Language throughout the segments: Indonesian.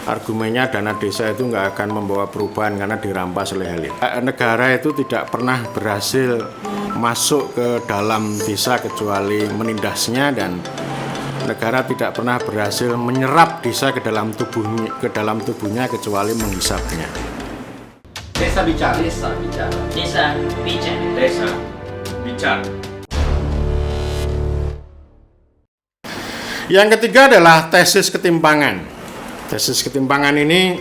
argumennya dana desa itu nggak akan membawa perubahan karena dirampas oleh elit. Negara itu tidak pernah berhasil masuk ke dalam desa kecuali menindasnya, dan negara tidak pernah berhasil menyerap desa ke dalam tubuhnya kecuali menghisapnya. Desa bicara. Desa bicara. Desa bicara. Desa bicara. Yang ketiga adalah tesis ketimpangan. Tesis ketimpangan ini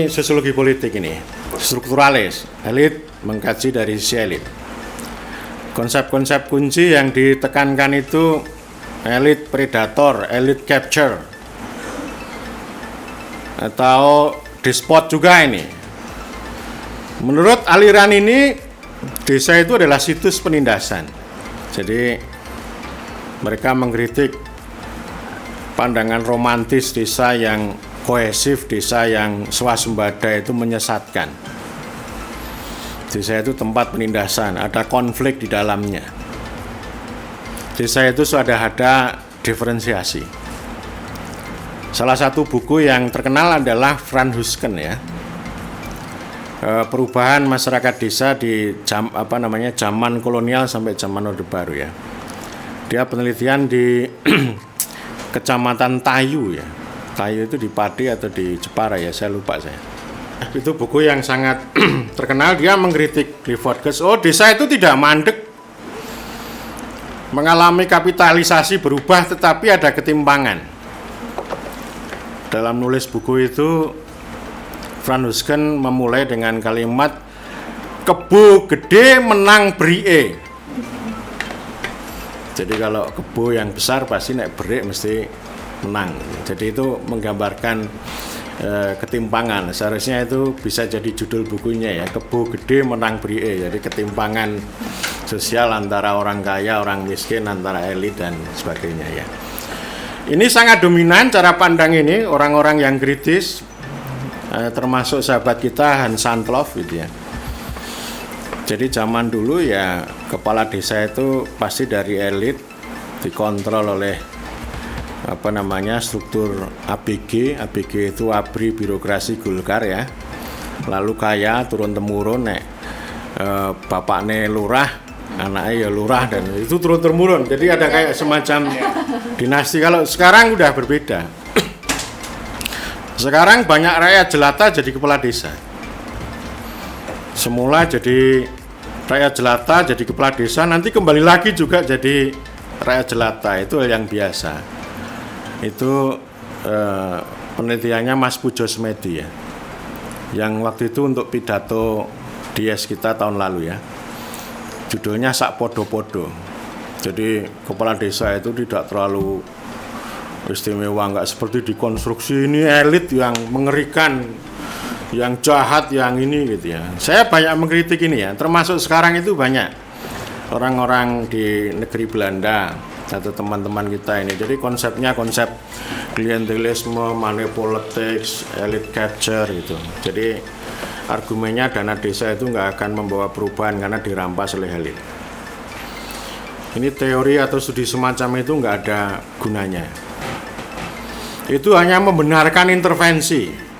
sosiologi politik, ini strukturalis. Elit mengkaji dari sisi elit. Konsep-konsep kunci yang ditekankan itu elit predator, elit capture, atau despot juga ini. Menurut aliran ini, desa itu adalah situs penindasan. Jadi mereka mengkritik pandangan romantis desa yang kohesif, desa yang swasembada itu menyesatkan. Desa itu tempat penindasan, ada konflik di dalamnya. Desa itu sudah ada diferensiasi. Salah satu buku yang terkenal adalah Franz Husken, ya. Perubahan masyarakat desa di zaman kolonial sampai zaman Orde Baru, ya. Dia penelitian di Kecamatan Tayu, ya. Tayu itu di Pati atau di Jepara, ya, saya lupa saya. Itu buku yang sangat terkenal. Dia mengkritik Clifford Geertz. Desa itu tidak mandek, mengalami kapitalisasi berubah, tetapi ada ketimpangan. Dalam nulis buku itu, Franz Husken memulai dengan kalimat kebo gede menang brie. Jadi kalau kebo yang besar pasti naik berik mesti menang. Jadi itu menggambarkan ketimpangan. Seharusnya itu bisa jadi judul bukunya, ya, kebo gede menang brie. Jadi ketimpangan sosial antara orang kaya, orang miskin, antara elit dan sebagainya, ya. Ini sangat dominan cara pandang ini orang-orang yang kritis, termasuk sahabat kita Hans Sandlov, gitu, ya. Jadi zaman dulu, ya, kepala desa itu pasti dari elit, dikontrol oleh struktur ABG. ABG itu abri birokrasi Golkar, ya. Lalu kaya turun temurun, bapaknya lurah, anaknya ya lurah, dan itu turun temurun. Jadi ada kayak semacam dinasti. Kalau sekarang udah berbeda. Sekarang banyak rakyat jelata jadi kepala desa. Semula jadi rakyat jelata, jadi kepala desa, nanti kembali lagi juga jadi rakyat jelata. Itu yang biasa. Itu penelitiannya Mas Pujo Smedi, ya, yang waktu itu untuk pidato DS kita tahun lalu, ya. Judulnya Sak Podo-Podo. Jadi kepala desa itu tidak terlalu istimewa, nggak seperti dikonstruksi ini elit yang mengerikan, yang jahat, yang ini, gitu, ya. Saya banyak mengkritik ini, ya, termasuk sekarang itu banyak orang-orang di negeri Belanda atau teman-teman kita ini. Jadi konsepnya konsep klientelisme, money politics, elite capture, gitu. Jadi argumennya dana desa itu nggak akan membawa perubahan karena dirampas oleh elit. Ini teori atau studi semacam itu nggak ada gunanya. Itu hanya membenarkan intervensi.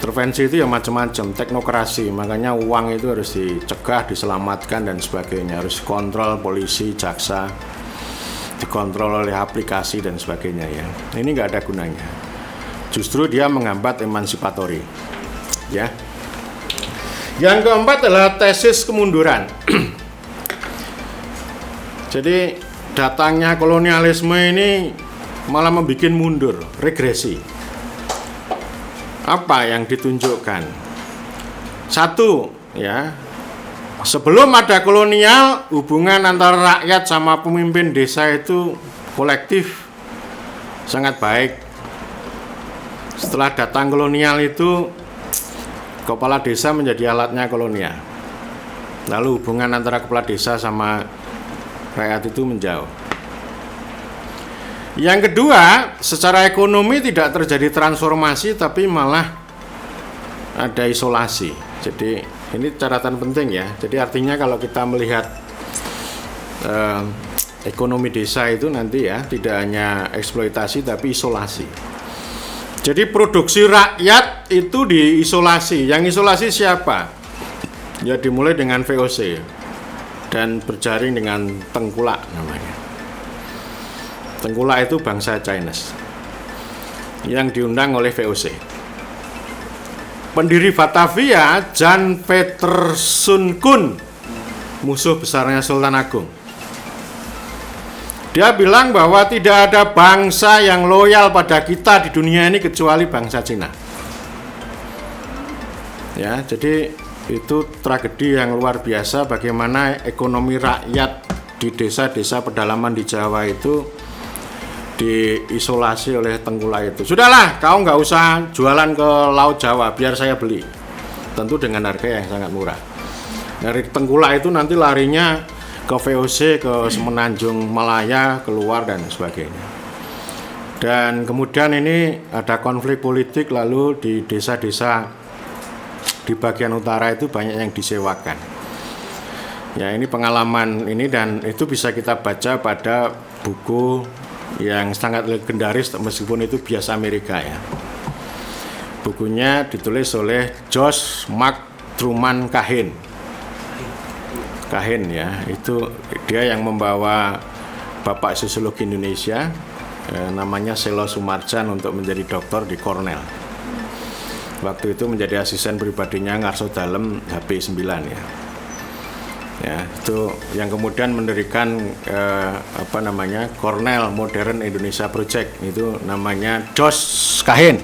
Intervensi itu ya macam-macam, teknokrasi, makanya uang itu harus dicegah, diselamatkan dan sebagainya, harus kontrol polisi, jaksa, dikontrol oleh aplikasi dan sebagainya, ya. Ini nggak ada gunanya. Justru dia menghambat emansipatory, ya. Yang keempat adalah tesis kemunduran. Jadi datangnya kolonialisme ini malah membuat mundur, regresi. Apa yang ditunjukkan? Satu, ya, sebelum ada kolonial, hubungan antara rakyat sama pemimpin desa itu kolektif sangat baik. Setelah datang kolonial itu, kepala desa menjadi alatnya kolonial. Lalu hubungan antara kepala desa sama rakyat itu menjauh. Yang kedua, secara ekonomi tidak terjadi transformasi, tapi malah ada isolasi. Jadi ini catatan penting, ya. Jadi artinya kalau kita melihat ekonomi desa itu nanti, ya, tidak hanya eksploitasi tapi isolasi. Jadi produksi rakyat itu diisolasi. Yang isolasi siapa? Ya dimulai dengan VOC dan berjaring dengan Tengkulak namanya. Tengkulak itu bangsa Chinese yang diundang oleh VOC. Pendiri Batavia, Jan Peterson Kun, musuh besarnya Sultan Agung. Dia bilang bahwa tidak ada bangsa yang loyal pada kita di dunia ini kecuali bangsa Cina. Ya, jadi itu tragedi yang luar biasa bagaimana ekonomi rakyat di desa-desa pedalaman di Jawa itu diisolasi oleh Tengkulak itu. Sudahlah, kau nggak usah jualan ke Laut Jawa, biar saya beli. Tentu dengan harga yang sangat murah. Dari Tengkulak itu nanti larinya ke VOC, ke Semenanjung Malaya, keluar dan sebagainya. Dan kemudian ini ada konflik politik, lalu di desa-desa di bagian utara itu banyak yang disewakan. Ya, ini pengalaman ini dan itu bisa kita baca pada buku yang sangat legendaris meskipun itu bias Amerika ya. Bukunya ditulis oleh Josh McTruman Cahen ya, itu dia yang membawa Bapak Sosiologi Indonesia namanya Selo Sumarjan untuk menjadi doktor di Cornell. Waktu itu menjadi asisten pribadinya Ngarso Dalem HP9 ya. Ya, itu yang kemudian mendirikan Cornell Modern Indonesia Project, itu namanya Josh Cahen.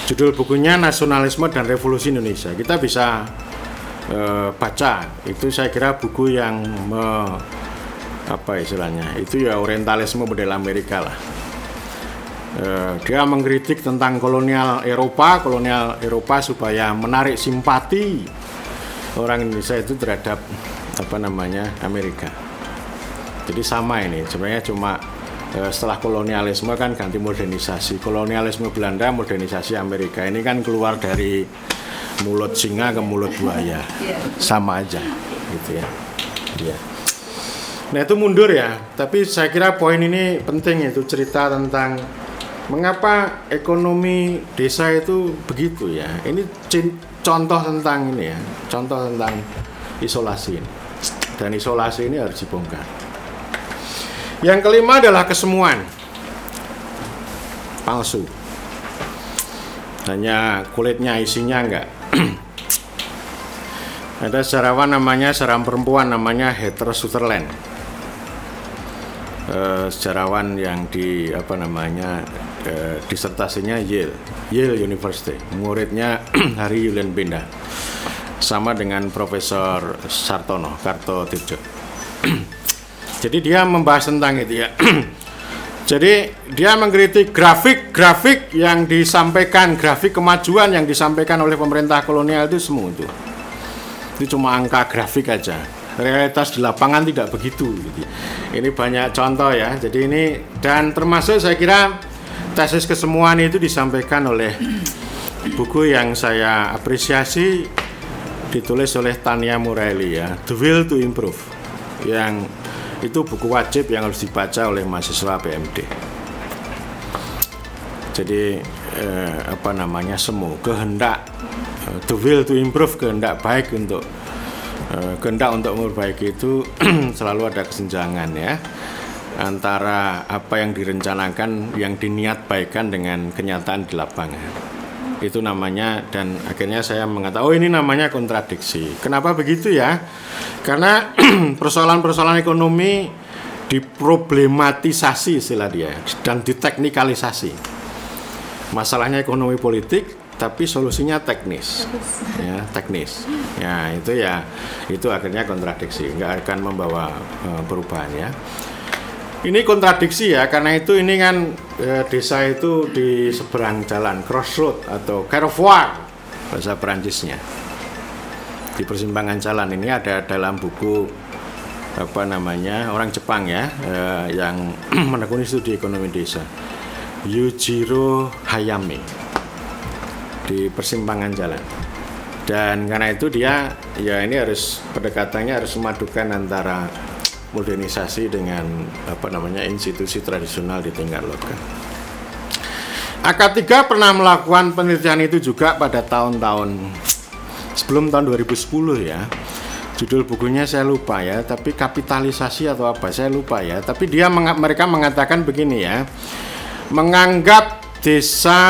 Judul bukunya Nasionalisme dan Revolusi Indonesia. Kita bisa baca, itu saya kira buku yang itu ya orientalisme model Amerika lah. Dia mengkritik tentang kolonial Eropa supaya menarik simpati orang Indonesia itu terhadap Amerika. Jadi sama ini sebenarnya, cuma setelah kolonialisme kan ganti modernisasi. Kolonialisme Belanda, modernisasi Amerika. Ini kan keluar dari mulut singa ke mulut buaya. Sama aja gitu ya. Dia. Nah, itu mundur ya. Tapi saya kira poin ini penting, itu cerita tentang mengapa ekonomi desa itu begitu ya. Ini contoh tentang ini ya. Contoh tentang isolasi ini. Dan isolasi ini harus dibongkar. Yang kelima adalah kesemuan. Palsu. Hanya kulitnya, isinya enggak. Ada sejarawan perempuan namanya Heather Sutherland. Sejarawan yang disertasinya Yale University, muridnya Hari Yulian Benda, sama dengan Profesor Sartono Kartotirjo. Jadi dia membahas tentang itu ya. Jadi dia mengkritik grafik yang disampaikan, grafik kemajuan yang disampaikan oleh pemerintah kolonial itu semua itu cuma angka grafik aja. Realitas di lapangan tidak begitu gitu. Ini banyak contoh ya. Jadi ini, dan termasuk saya kira tesis kesemuan itu disampaikan oleh buku yang saya apresiasi, ditulis oleh Tania Muraeli ya, The Will to Improve, yang itu buku wajib yang harus dibaca oleh mahasiswa PMD. Jadi semu kehendak, The Will to Improve, kehendak baik untuk memperbaiki itu selalu ada kesenjangan ya antara apa yang direncanakan, yang diniat baikkan dengan kenyataan di lapangan. Itu namanya, dan akhirnya saya mengatakan, oh ini namanya kontradiksi. Kenapa begitu ya? Karena persoalan-persoalan ekonomi diproblematisasi istilah dia dan diteknikalisasi. Masalahnya ekonomi politik, tapi solusinya teknis. Ya, itu akhirnya kontradiksi, nggak akan membawa perubahan ya. Ini kontradiksi ya, karena itu ini kan desa itu di seberang jalan, crossroad atau carrefour bahasa Perancisnya. Di persimpangan jalan ini ada dalam buku orang Jepang ya, yang menekuni studi ekonomi desa, Yujiro Hayame, di persimpangan jalan. Dan karena itu dia ya ini harus pendekatannya harus memadukan antara modernisasi dengan institusi tradisional di tingkat lokal. AK3 pernah melakukan penelitian itu juga pada tahun-tahun sebelum tahun 2010 ya. Judul bukunya saya lupa ya, tapi kapitalisasi atau apa saya lupa ya. Tapi mereka mengatakan begini ya, menganggap desa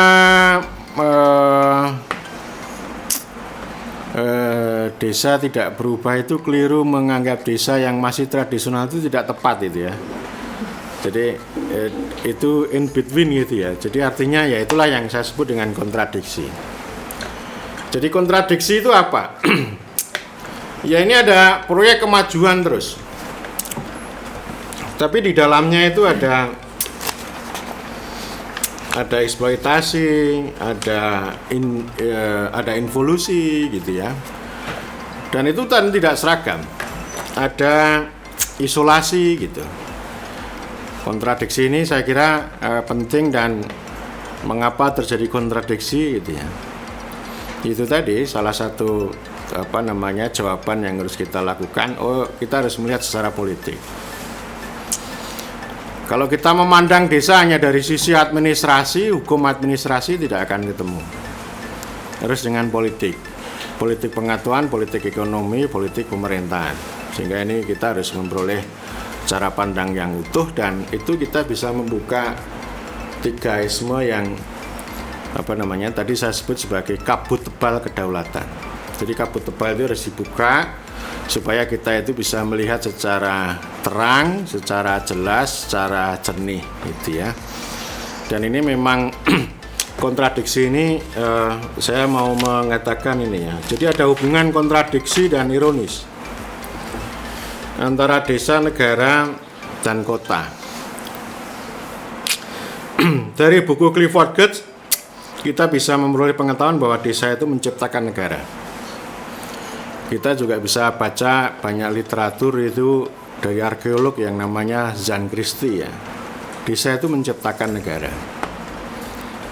desa tidak berubah itu keliru, menganggap desa yang masih tradisional itu tidak tepat itu ya. Jadi itu in between gitu ya. Jadi artinya ya itulah yang saya sebut dengan kontradiksi. Jadi kontradiksi itu apa? Ya ini ada proyek kemajuan terus. Tapi di dalamnya itu ada eksploitasi, ada involusi gitu ya. Dan itu kan tidak seragam. Ada isolasi gitu. Kontradiksi ini saya kira penting, dan mengapa terjadi kontradiksi gitu ya. Itu tadi salah satu jawaban yang harus kita lakukan. Kita harus melihat secara politik. Kalau kita memandang desa hanya dari sisi administrasi, hukum administrasi tidak akan ketemu. Harus dengan politik pengetahuan, politik ekonomi, politik pemerintahan. Sehingga ini kita harus memperoleh cara pandang yang utuh, dan itu kita bisa membuka tigaisme yang tadi saya sebut sebagai kabut tebal kedaulatan. Jadi kabut tebal itu harus dibuka supaya kita itu bisa melihat secara terang, secara jelas, secara jernih gitu ya. Dan ini memang kontradiksi ini saya mau mengatakan ini ya. Jadi ada hubungan kontradiksi dan ironis antara desa, negara, dan kota. Dari buku Clifford Geertz kita bisa memperoleh pengetahuan bahwa desa itu menciptakan negara. Kita juga bisa baca banyak literatur itu dari arkeolog yang namanya Jan Christie ya. Desa itu menciptakan negara.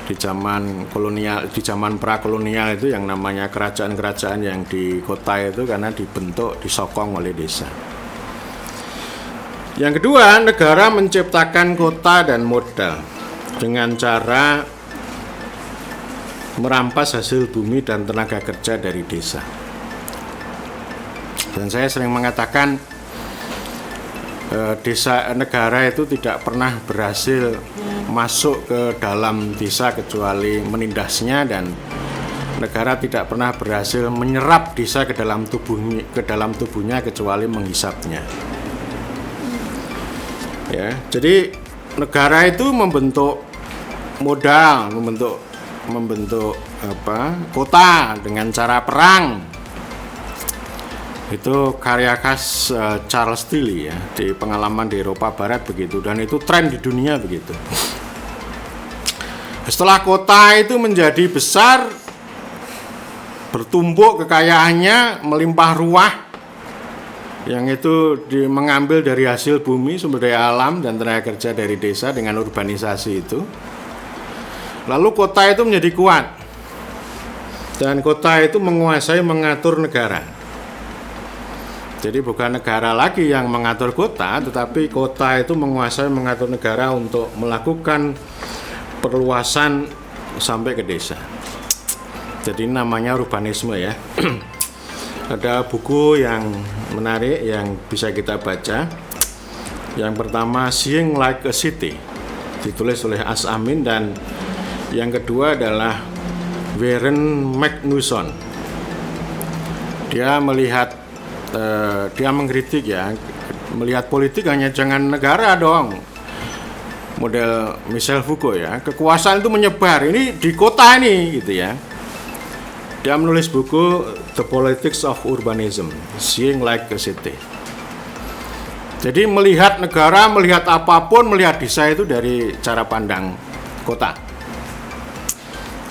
Di zaman kolonial, di zaman prakolonial itu yang namanya kerajaan-kerajaan yang di kota itu karena dibentuk, disokong oleh desa. Yang kedua, negara menciptakan kota dan modal dengan cara merampas hasil bumi dan tenaga kerja dari desa. Dan saya sering mengatakan negara itu tidak pernah berhasil masuk ke dalam desa kecuali menindasnya, dan negara tidak pernah berhasil menyerap desa ke dalam tubuhnya kecuali menghisapnya. Ya, jadi negara itu membentuk modal, membentuk kota dengan cara perang. Itu karya khas Charles Tilly ya, di pengalaman di Eropa Barat begitu, dan itu tren di dunia begitu. Setelah kota itu menjadi besar, bertumbuk kekayaannya, melimpah ruah, yang itu mengambil dari hasil bumi, sumber daya alam, dan tenaga kerja dari desa dengan urbanisasi itu. Lalu kota itu menjadi kuat, dan kota itu mengatur negara. Jadi bukan negara lagi yang mengatur kota, tetapi kota itu mengatur negara untuk melakukan perluasan sampai ke desa. Jadi namanya urbanisme ya. Ada buku yang menarik yang bisa kita baca. Yang pertama Seeing Like a City, ditulis oleh As Amin, dan yang kedua adalah Warren Magnuson. Dia mengkritik ya, melihat politik hanya jangan negara dong. Model Michel Foucault ya, kekuasaan itu menyebar ini di kota ini gitu ya. Dia menulis buku The Politics of Urbanism, Seeing Like a City. Jadi melihat negara, melihat apapun, melihat desa itu dari cara pandang kota.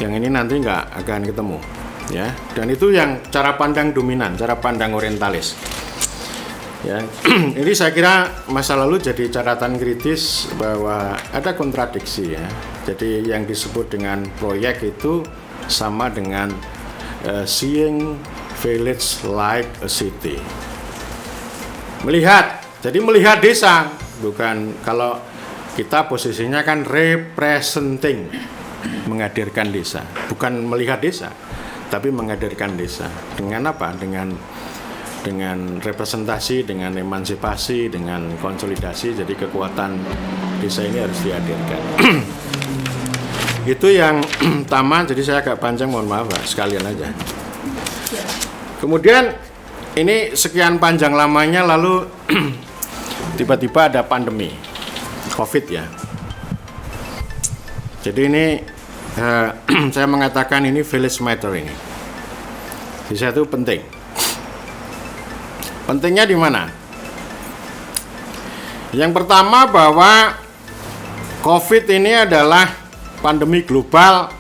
Yang ini nanti nggak akan ketemu, ya. Dan itu yang cara pandang dominan, cara pandang orientalis. Ya, ini saya kira masa lalu jadi catatan kritis bahwa ada kontradiksi ya. Jadi yang disebut dengan proyek itu sama dengan seeing village like a city. Melihat, jadi melihat desa, bukan kalau kita posisinya kan representing. menghadirkan desa, bukan melihat desa, tapi menghadirkan desa. Dengan apa? Dengan representasi, dengan emansipasi, dengan konsolidasi. Jadi kekuatan desa ini harus dihadirkan. Itu yang utama. Jadi saya agak panjang, mohon maaf Pak, sekalian aja. Kemudian ini sekian panjang lamanya, lalu tiba-tiba ada pandemi COVID ya. Jadi ini saya mengatakan ini village matter ini. Desa itu penting. Pentingnya di mana? Yang pertama bahwa COVID ini adalah pandemi global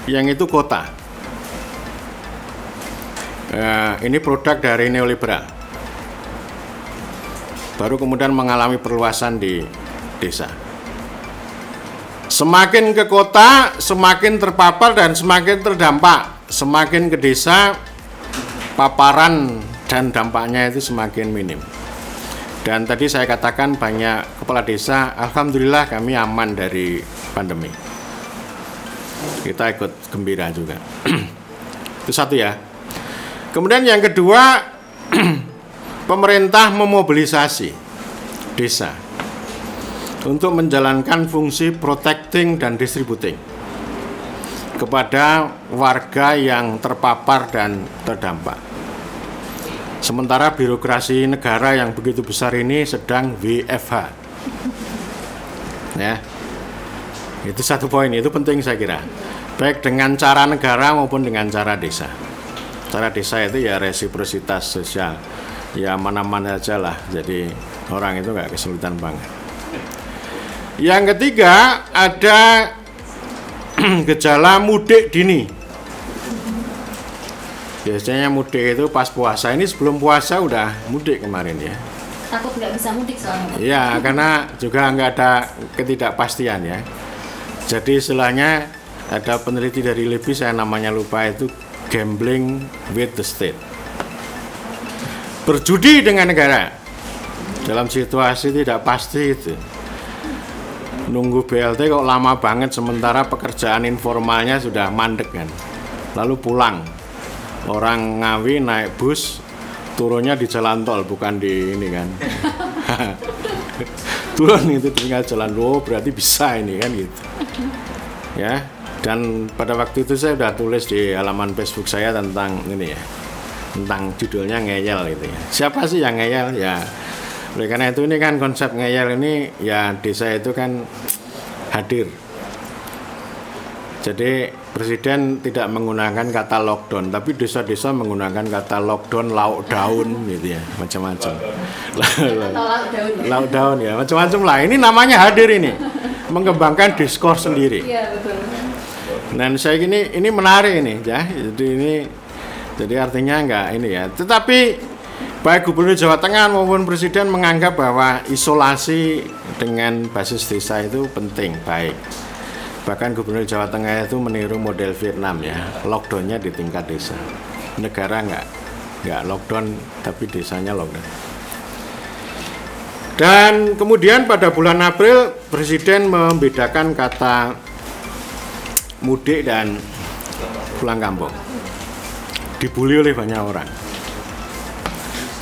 yang itu kota. Ini produk dari neoliberal. Baru kemudian mengalami perluasan di desa. Semakin ke kota, semakin terpapar dan semakin terdampak. Semakin ke desa, paparan dan dampaknya itu semakin minim. Dan tadi saya katakan banyak kepala desa, alhamdulillah kami aman dari pandemi. Kita ikut gembira juga. Itu satu ya. Kemudian yang kedua, pemerintah memobilisasi desa untuk menjalankan fungsi protecting dan distributing kepada warga yang terpapar dan terdampak. Sementara birokrasi negara yang begitu besar ini sedang WFH. Ya. Itu satu poin, itu penting saya kira. Baik dengan cara negara maupun dengan cara desa. Cara desa itu ya resiprositas sosial. Ya mana-mana aja lah. Jadi orang itu nggak kesulitan banget. Yang ketiga ada gejala mudik dini. Biasanya mudik itu pas puasa. Ini sebelum puasa udah mudik kemarin ya. Takut nggak bisa mudik soalnya. Iya, karena juga nggak ada ketidakpastian ya. Jadi istilahnya ada peneliti dari LIPI, saya namanya lupa, itu gambling with the state. Berjudi dengan negara dalam situasi tidak pasti itu. Nunggu BLT kok lama banget, sementara pekerjaan informalnya sudah mandek kan. Lalu pulang. Orang Ngawi naik bus, turunnya di jalan tol, bukan di ini kan. Turun itu tinggal jalan, oh berarti bisa ini kan gitu. Ya, dan pada waktu itu saya sudah tulis di halaman Facebook saya tentang ini ya, tentang judulnya ngeyel itu ya. Siapa sih yang ngeyel ya? Oleh karena itu ini kan konsep ngeyel ini ya, desa itu kan hadir. Jadi presiden tidak menggunakan kata lockdown, tapi desa-desa menggunakan kata lockdown, lockdown gitu ya, macam-macam. Lockdown ya, macam-macam lah. Ini namanya hadir ini, mengembangkan diskurs sendiri. Iya betul. Dan saya ini menarik ini ya. Jadi artinya enggak ini ya. Tetapi baik Gubernur Jawa Tengah maupun Presiden menganggap bahwa isolasi dengan basis desa itu penting, baik. Bahkan Gubernur Jawa Tengah itu meniru model Vietnam ya, lockdownnya di tingkat desa. Negara enggak lockdown, tapi desanya lockdown. Dan kemudian pada bulan April Presiden membedakan kata mudik dan pulang kampung. Dibully oleh banyak orang.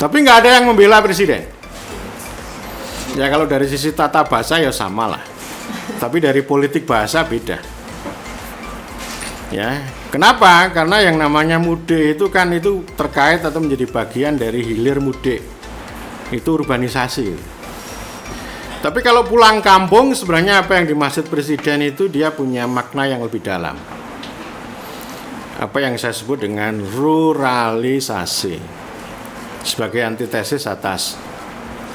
Tapi nggak ada yang membela Presiden. Ya kalau dari sisi tata bahasa ya sama lah. Tapi dari politik bahasa beda. Ya, kenapa? Karena yang namanya mudik itu kan itu terkait atau menjadi bagian dari hilir mudik. Itu urbanisasi. Tapi kalau pulang kampung sebenarnya apa yang dimaksud Presiden itu dia punya makna yang lebih dalam. Apa yang saya sebut dengan ruralisasi sebagai antitesis atas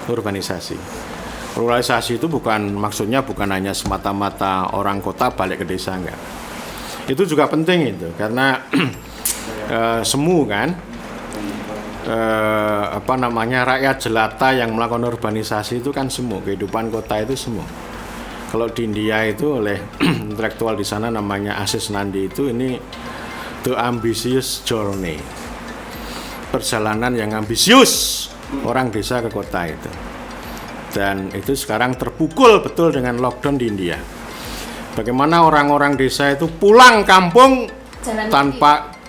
urbanisasi. Ruralisasi itu maksudnya bukan hanya semata-mata orang kota balik ke desa, enggak. Itu juga penting itu karena semu kan rakyat jelata yang melakukan urbanisasi itu kan semu, kehidupan kota itu semu. Kalau di India itu oleh intelektual di sana namanya Asis Nandi itu ini The Ambitious Journey, perjalanan yang ambisius orang desa ke kota itu. Dan itu sekarang terpukul betul dengan lockdown di India. Bagaimana orang-orang desa itu pulang kampung Jalan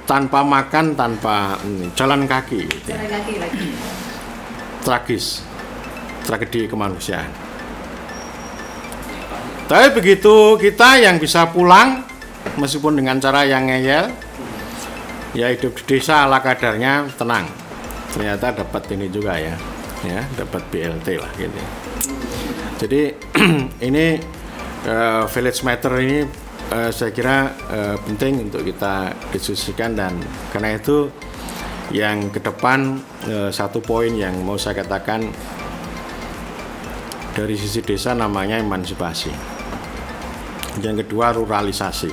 tanpa makan, tanpa jalan kaki. kaki. Jalan kaki lagi. Tragis, tragedi kemanusiaan. Tapi begitu kita yang bisa pulang, meskipun dengan cara yang ngeyel, ya hidup di desa ala kadarnya, tenang. Ternyata dapat ini juga ya dapat BLT lah gitu. Jadi ini Village Matter ini saya kira penting untuk kita diskusikan, dan karena itu yang ke depan satu poin yang mau saya katakan dari sisi desa namanya emansipasi. Yang kedua ruralisasi.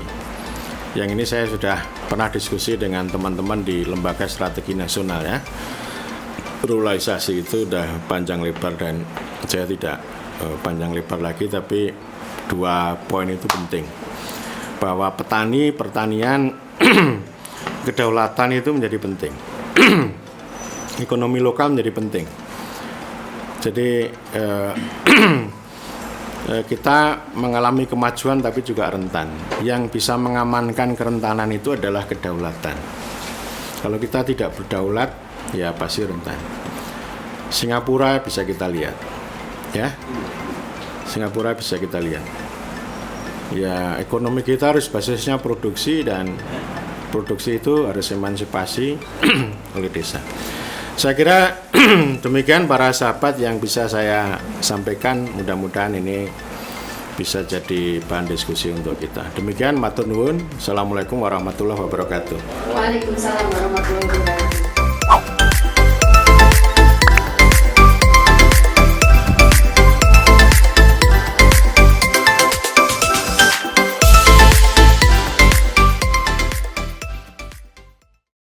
Yang ini saya sudah pernah diskusi dengan teman-teman di Lembaga Strategi Nasional ya. Ruralisasi itu udah panjang lebar dan saya tidak panjang lebar lagi, tapi dua poin itu penting. Bahwa pertanian, kedaulatan itu menjadi penting. Ekonomi lokal menjadi penting. Jadi kita mengalami kemajuan tapi juga rentan. Yang bisa mengamankan kerentanan itu adalah kedaulatan. Kalau kita tidak berdaulat, ya pasti rentan. Singapura bisa kita lihat, ya. Singapura bisa kita lihat. Ya, ekonomi kita harus basisnya produksi, dan produksi itu harus emansipasi oleh desa. Saya kira demikian para sahabat yang bisa saya sampaikan, mudah-mudahan ini bisa jadi bahan diskusi untuk kita. Demikian, matur nuwun. Assalamualaikum warahmatullahi wabarakatuh. Waalaikumsalam warahmatullahi wabarakatuh.